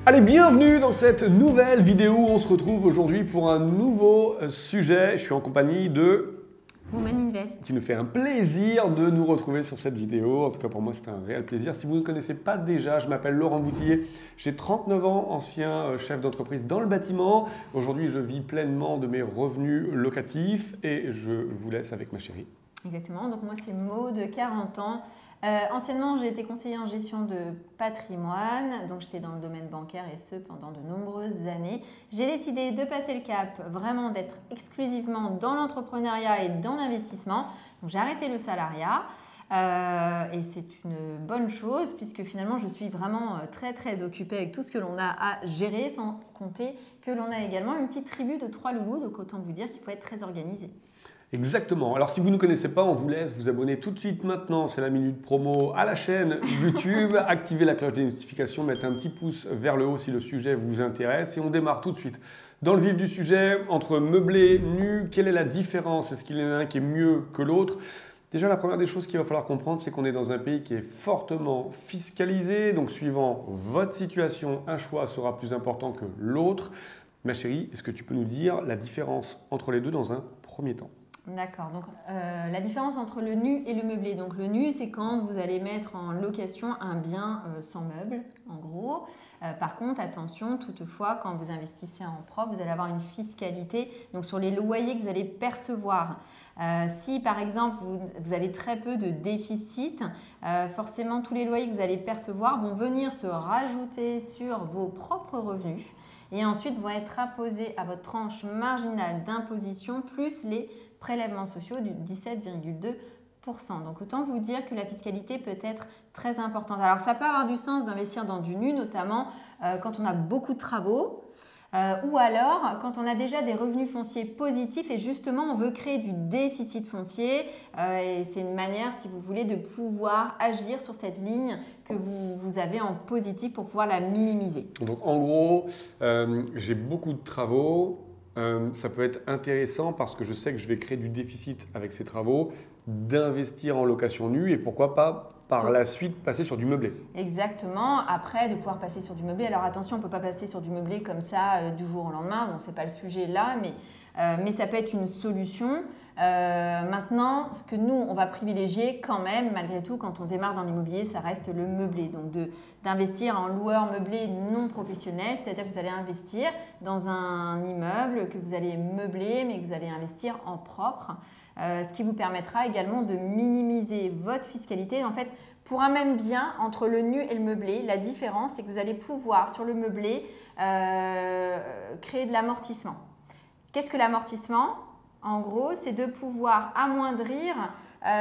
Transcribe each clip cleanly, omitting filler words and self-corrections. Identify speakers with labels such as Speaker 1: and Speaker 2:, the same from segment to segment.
Speaker 1: Allez, bienvenue dans cette nouvelle vidéo. On se retrouve aujourd'hui pour un nouveau sujet. Je suis en compagnie de
Speaker 2: Women Invest.
Speaker 1: qui nous fait un plaisir de nous retrouver sur cette vidéo. En tout cas, pour moi, c'est un réel plaisir. Si vous ne connaissez pas déjà, je m'appelle Laurent Boutillier. J'ai 39 ans, ancien chef d'entreprise dans le bâtiment. Aujourd'hui, je vis pleinement de mes revenus locatifs et je vous laisse avec ma chérie.
Speaker 2: Exactement. Donc moi, c'est Maud, 40 ans. Anciennement, j'ai été conseillère en gestion de patrimoine, donc j'étais dans le domaine bancaire et ce pendant de nombreuses années. J'ai décidé de passer le cap, vraiment d'être exclusivement dans l'entrepreneuriat et dans l'investissement. Donc j'ai arrêté le salariat et c'est une bonne chose puisque finalement je suis vraiment très occupée avec tout ce que l'on a à gérer, sans compter que l'on a également une petite tribu de 3 loulous, donc autant vous dire qu'il faut être très organisé.
Speaker 1: Exactement. Alors si vous ne connaissez pas, on vous laisse vous abonner tout de suite maintenant. C'est la minute promo à la chaîne YouTube. Activez la cloche des notifications, mettez un petit pouce vers le haut si le sujet vous intéresse. Et on démarre tout de suite dans le vif du sujet. Entre meublé, nu, quelle est la différence? Est-ce qu'il y en a un qui est mieux que l'autre? Déjà, la première des choses qu'il va falloir comprendre, c'est qu'on est dans un pays qui est fortement fiscalisé. Donc suivant votre situation, un choix sera plus important que l'autre. Ma chérie, est-ce que tu peux nous dire la différence entre les deux dans un premier temps?
Speaker 2: D'accord, donc la différence entre le nu et le meublé. Donc le nu, c'est quand vous allez mettre en location un bien sans meubles, en gros. Par contre, attention, toutefois, quand vous investissez en propre, vous allez avoir une fiscalité donc sur les loyers que vous allez percevoir. Si par exemple, vous avez très peu de déficit, forcément tous les loyers que vous allez percevoir vont venir se rajouter sur vos propres revenus et ensuite vont être apposés à votre tranche marginale d'imposition plus les prélèvements sociaux du 17,2%. Donc autant vous dire que la fiscalité peut être très importante. Alors ça peut avoir du sens d'investir dans du nu, notamment quand on a beaucoup de travaux ou alors quand on a déjà des revenus fonciers positifs et justement on veut créer du déficit foncier et c'est une manière, si vous voulez, de pouvoir agir sur cette ligne que vous avez en positif pour pouvoir la minimiser.
Speaker 1: Donc en gros, j'ai beaucoup de travaux. Ça peut être intéressant parce que je sais que je vais créer du déficit avec ces travaux, d'investir en location nue et pourquoi pas par la suite passer sur du meublé.
Speaker 2: Exactement, après de pouvoir passer sur du meublé. Alors attention, on ne peut pas passer sur du meublé comme ça du jour au lendemain, donc ce n'est pas le sujet là, mais ça peut être une solution. Maintenant, ce que nous, on va privilégier quand même, malgré tout, quand on démarre dans l'immobilier, ça reste le meublé. Donc d'investir en loueur meublé non professionnel, c'est-à-dire que vous allez investir dans un immeuble que vous allez meubler, mais que vous allez investir en propre, ce qui vous permettra également de minimiser votre fiscalité. En fait, pour un même bien, entre le nu et le meublé, la différence, c'est que vous allez pouvoir, sur le meublé, créer de l'amortissement. Qu'est-ce que l'amortissement ? En gros, c'est de pouvoir amoindrir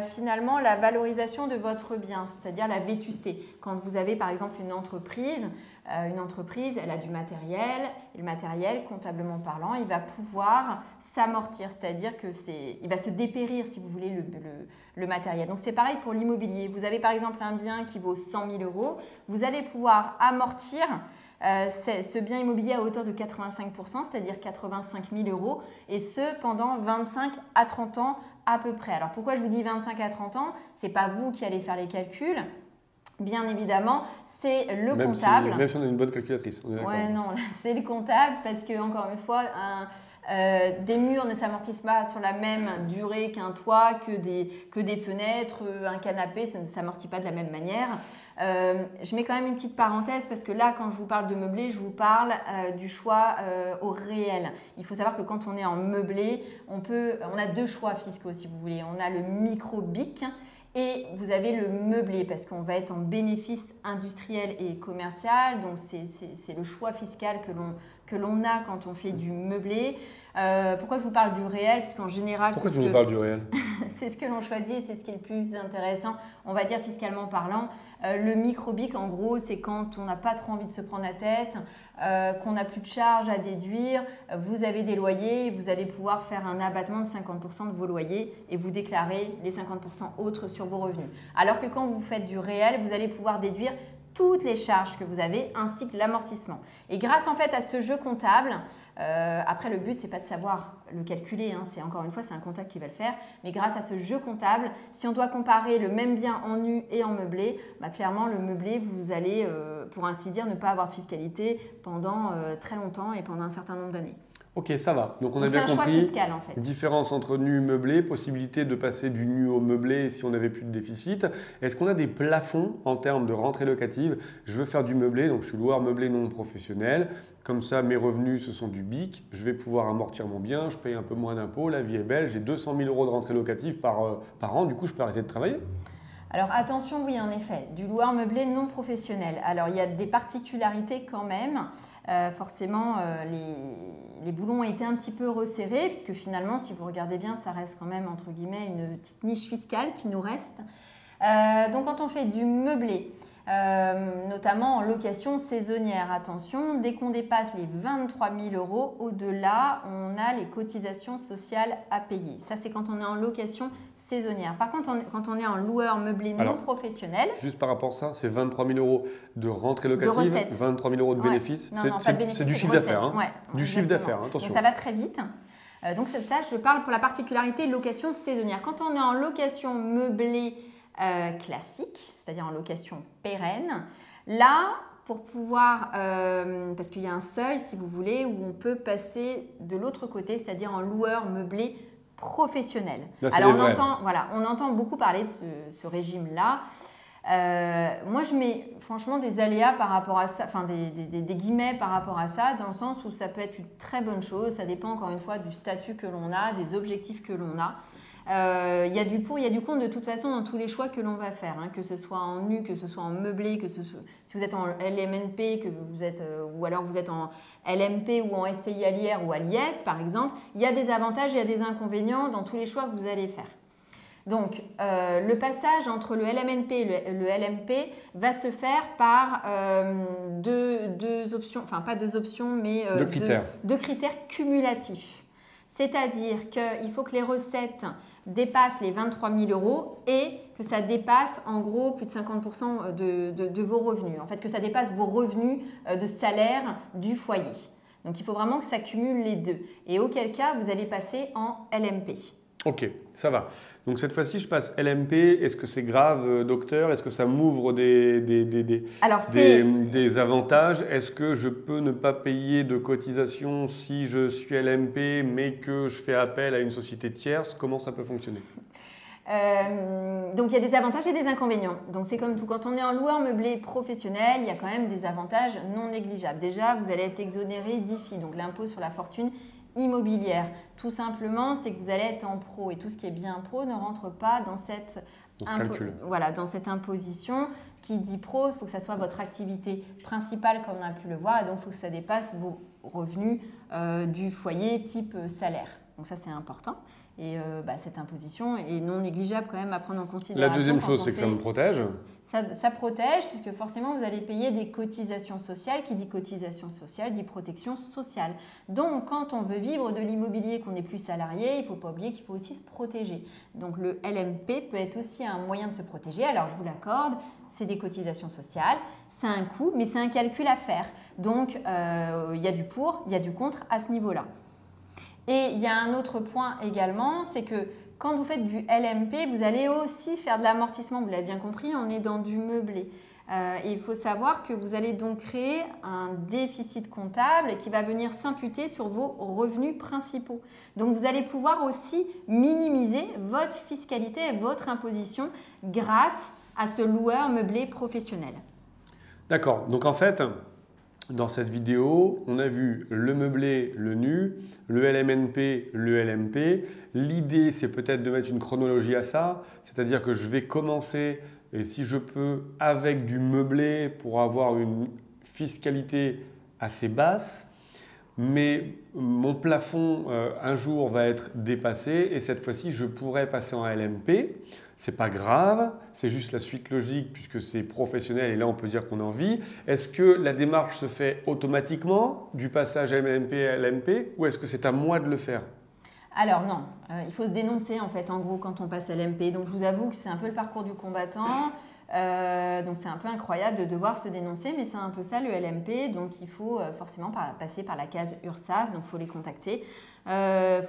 Speaker 2: finalement la valorisation de votre bien, c'est-à-dire la vétusté. Quand vous avez par exemple une entreprise, elle a du matériel, et le matériel, comptablement parlant, il va pouvoir s'amortir, c'est-à-dire qu'il va se dépérir, si vous voulez, le matériel. Donc c'est pareil pour l'immobilier. Vous avez par exemple un bien qui vaut 100 000 €, vous allez pouvoir amortir ce bien immobilier à hauteur de 85%, c'est-à-dire 85 000 €, et ce pendant 25 à 30 ans à peu près. Alors pourquoi je vous dis 25 à 30 ans? Ce n'est pas vous qui allez faire les calculs. Bien évidemment, c'est le comptable.
Speaker 1: Même si on a une bonne calculatrice.
Speaker 2: Ouais, non, c'est le comptable parce que, encore une fois, des murs ne s'amortissent pas sur la même durée qu'un toit, que des fenêtres, un canapé, ça ne s'amortit pas de la même manière. Je mets quand même une petite parenthèse parce que là, quand je vous parle de meublé, je vous parle du choix au réel. Il faut savoir que quand on est en meublé, on a deux choix fiscaux si vous voulez. On a le micro-BIC et vous avez le meublé parce qu'on va être en bénéfice industriel et commercial. Donc, c'est le choix fiscal que l'on a quand on fait du meublé. Pourquoi je vous parle du réel? Puisqu'en général,
Speaker 1: pourquoi tu nous parles du réel?
Speaker 2: C'est ce que l'on choisit et c'est ce qui est le plus intéressant, on va dire fiscalement parlant. Le micro-BIC, en gros, c'est quand on n'a pas trop envie de se prendre la tête, qu'on n'a plus de charges à déduire, vous avez des loyers et vous allez pouvoir faire un abattement de 50% de vos loyers et vous déclarer les 50% autres sur vos revenus. Alors que quand vous faites du réel, vous allez pouvoir déduire toutes les charges que vous avez ainsi que l'amortissement. Et grâce en fait à ce jeu comptable, après le but c'est pas de savoir le calculer, hein, c'est encore une fois c'est un comptable qui va le faire, mais grâce à ce jeu comptable, si on doit comparer le même bien en nu et en meublé, clairement le meublé vous allez pour ainsi dire ne pas avoir de fiscalité pendant très longtemps et pendant un certain nombre d'années.
Speaker 1: Ok, ça va. Donc on a
Speaker 2: Donc
Speaker 1: bien
Speaker 2: c'est un choix
Speaker 1: compris.
Speaker 2: fiscal en fait.
Speaker 1: Différence entre nu et meublé, possibilité de passer du nu au meublé si on n'avait plus de déficit. Est-ce qu'on a des plafonds en termes de rentrée locative? Je veux faire du meublé, donc je suis loueur meublé non professionnel. Comme ça, mes revenus, ce sont du BIC. Je vais pouvoir amortir mon bien, je paye un peu moins d'impôts, la vie est belle. J'ai 200 000 euros de rentrée locative par an, du coup, je peux arrêter de travailler?
Speaker 2: Alors attention, oui, en effet, du loueur meublé non professionnel. Alors il y a des particularités quand même. Forcément, les boulons ont été un petit peu resserrés puisque finalement, si vous regardez bien, ça reste quand même entre guillemets une petite niche fiscale qui nous reste. Donc quand on fait du meublé, notamment en location saisonnière, attention, dès qu'on dépasse les 23 000 euros, au-delà, on a les cotisations sociales à payer. Ça, c'est quand on est en location saisonnière. Par contre, quand on est en loueur meublé non professionnel…
Speaker 1: Juste par rapport à ça, c'est 23 000 euros de rentrée locative,
Speaker 2: de recettes.
Speaker 1: 23 000 euros de bénéfices.
Speaker 2: Non, pas de bénéfices,
Speaker 1: c'est du chiffre d'affaires. Hein.
Speaker 2: Ouais,
Speaker 1: du chiffre d'affaires, attention.
Speaker 2: Donc ça va très vite. Donc ça, je parle pour la particularité location saisonnière. Quand on est en location meublée classique, c'est-à-dire en location pérenne, là, pour pouvoir, parce qu'il y a un seuil, si vous voulez, où on peut passer de l'autre côté, c'est-à-dire en loueur meublé professionnel.
Speaker 1: Là,
Speaker 2: alors on entend beaucoup parler de ce régime-là. Moi, je mets franchement des aléas par rapport à ça, enfin des guillemets par rapport à ça, dans le sens où ça peut être une très bonne chose. Ça dépend encore une fois du statut que l'on a, des objectifs que l'on a. Il y a du pour, il y a du contre de toute façon dans tous les choix que l'on va faire, hein, que ce soit en nu, que ce soit en meublé, que ce soit, si vous êtes en LMNP, que vous êtes, ou alors vous êtes en LMP ou en SCI à l'IR ou à l'IS par exemple, il y a des avantages et il y a des inconvénients dans tous les choix que vous allez faire. Donc, le passage entre le LMNP et le LMP va se faire par deux options, enfin pas deux options, mais deux critères cumulatifs. C'est-à-dire qu'il faut que les recettes dépassent les 23 000 euros et que ça dépasse en gros plus de 50% de vos revenus. En fait, que ça dépasse vos revenus de salaire du foyer. Donc, il faut vraiment que ça cumule les deux. Et auquel cas, vous allez passer en LMP.
Speaker 1: Ok, ça va. Donc cette fois-ci, je passe LMP. Est-ce que c'est grave, docteur? Est-ce que ça m'ouvre des avantages? Est-ce que je peux ne pas payer de cotisation si je suis LMP, mais que je fais appel à une société tierce? Comment ça peut fonctionner?
Speaker 2: Donc il y a des avantages et des inconvénients. Donc c'est comme tout, quand on est en loueur meublé professionnel, il y a quand même des avantages non négligeables. Déjà, vous allez être exonéré d'IFI, donc l'impôt sur la fortune immobilière. Tout simplement, c'est que vous allez être en pro et tout ce qui est bien pro ne rentre pas dans cette imposition. Qui dit pro, il faut que ça soit votre activité principale comme on a pu le voir et donc il faut que ça dépasse vos revenus du foyer type salaire. Donc ça c'est important et cette imposition est non négligeable quand même à prendre en considération.
Speaker 1: La deuxième chose, c'est que ça me protège.
Speaker 2: Ça protège puisque forcément vous allez payer des cotisations sociales. Qui dit cotisation sociale dit protection sociale. Donc quand on veut vivre de l'immobilier, qu'on n'est plus salarié, il ne faut pas oublier qu'il faut aussi se protéger. Donc le LMP peut être aussi un moyen de se protéger. Alors je vous l'accorde, c'est des cotisations sociales, c'est un coût, mais c'est un calcul à faire. Donc il y a du pour, il y a du contre à ce niveau-là. Et il y a un autre point également, c'est que quand vous faites du LMP, vous allez aussi faire de l'amortissement. Vous l'avez bien compris, on est dans du meublé. Et il faut savoir que vous allez donc créer un déficit comptable qui va venir s'imputer sur vos revenus principaux. Donc vous allez pouvoir aussi minimiser votre fiscalité et votre imposition grâce à ce loueur meublé professionnel.
Speaker 1: D'accord. Donc en fait, dans cette vidéo, on a vu le meublé, le nu, le LMNP, le LMP. L'idée, c'est peut-être de mettre une chronologie à ça, c'est-à-dire que je vais commencer, et si je peux, avec du meublé pour avoir une fiscalité assez basse, mais mon plafond un jour va être dépassé et cette fois-ci, je pourrais passer en LMP. C'est pas grave, c'est juste la suite logique puisque c'est professionnel et là on peut dire qu'on en vit. Est-ce que la démarche se fait automatiquement du passage LMP à LMP ou est-ce que c'est à moi de le faire?
Speaker 2: Alors non, il faut se dénoncer en fait en gros quand on passe à LMP. Donc je vous avoue que c'est un peu le parcours du combattant. Donc c'est un peu incroyable de devoir se dénoncer, mais c'est un peu ça le LMP. Donc il faut forcément passer par la case URSSAF, donc il faut les contacter.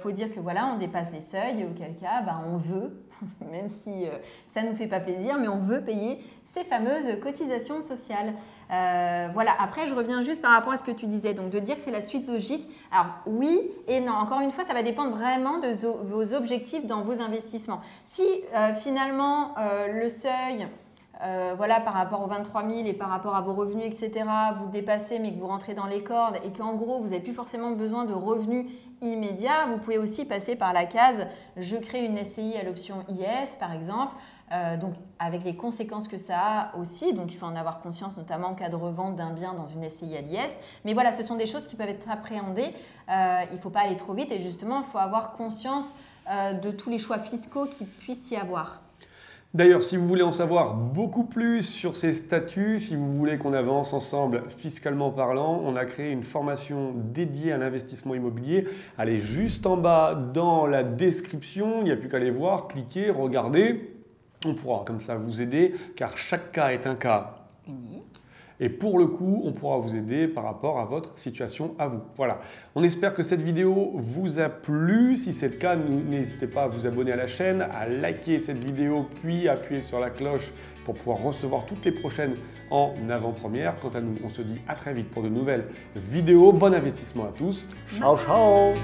Speaker 2: Faut dire que voilà, on dépasse les seuils, auquel cas on veut, même si ça ne nous fait pas plaisir, mais on veut payer ces fameuses cotisations sociales. Voilà, après je reviens juste par rapport à ce que tu disais, donc de dire que c'est la suite logique. Alors oui et non, encore une fois, ça va dépendre vraiment de vos objectifs dans vos investissements. Si finalement le seuil, voilà, par rapport aux 23 000 et par rapport à vos revenus, etc., vous le dépassez mais que vous rentrez dans les cordes et qu'en gros, vous n'avez plus forcément besoin de revenus immédiats, vous pouvez aussi passer par la case « Je crée une SCI à l'option IS » par exemple, donc avec les conséquences que ça a aussi, donc il faut en avoir conscience notamment en cas de revente d'un bien dans une SCI à l'IS. Mais voilà, ce sont des choses qui peuvent être appréhendées, il ne faut pas aller trop vite et justement, il faut avoir conscience de tous les choix fiscaux qu'il puisse y avoir.
Speaker 1: D'ailleurs, si vous voulez en savoir beaucoup plus sur ces statuts, si vous voulez qu'on avance ensemble fiscalement parlant, on a créé une formation dédiée à l'investissement immobilier. Elle est juste en bas dans la description, il n'y a plus qu'à aller voir, cliquer, regarder. On pourra comme ça vous aider car chaque cas est un cas
Speaker 2: unique.
Speaker 1: Et pour le coup, on pourra vous aider par rapport à votre situation à vous. Voilà. On espère que cette vidéo vous a plu. Si c'est le cas, n'hésitez pas à vous abonner à la chaîne, à liker cette vidéo, puis appuyer sur la cloche pour pouvoir recevoir toutes les prochaines en avant-première. Quant à nous, on se dit à très vite pour de nouvelles vidéos. Bon investissement à tous. Ciao, ciao!